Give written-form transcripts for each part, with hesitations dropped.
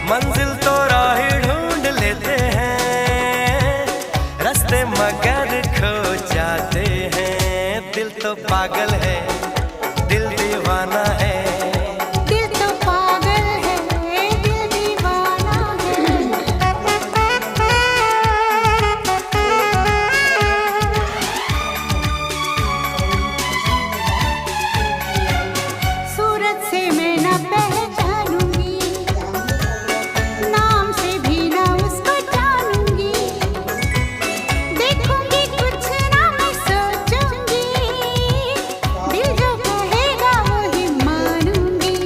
मंजिल तो राही ढूंढ लेते हैं, रास्ते मगर खो जाते हैं। दिल तो पागल है, दिल दीवाना है। दिल तो पागल है, दिल दीवाना है। सूरत से मैं न पहचानूंगी, नाम से भी न उसको जानूंगी। देखूंगी कुछ ना मैं सोचूंगी, दिल जो कहेगा वही मानूंगी।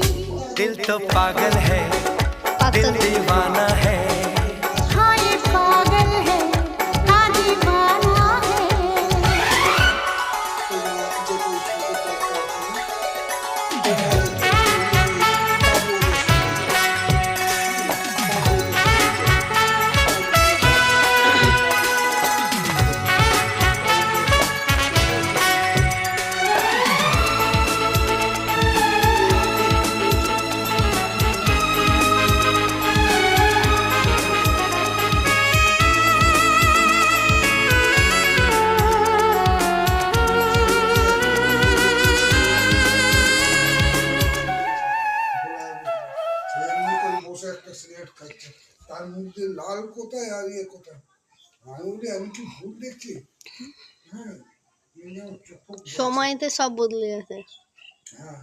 दिल तो पागल है, दिल दीवाना है। हाँ ये पागल है, हाँ दीवाना है। তার মধ্যে লাল কোথায় আর ইয়ে কোথায়, আমি বলি আমি কি ভুল দেখছি? হ্যাঁ, সময়তে সব বদলে গেছে। হ্যাঁ।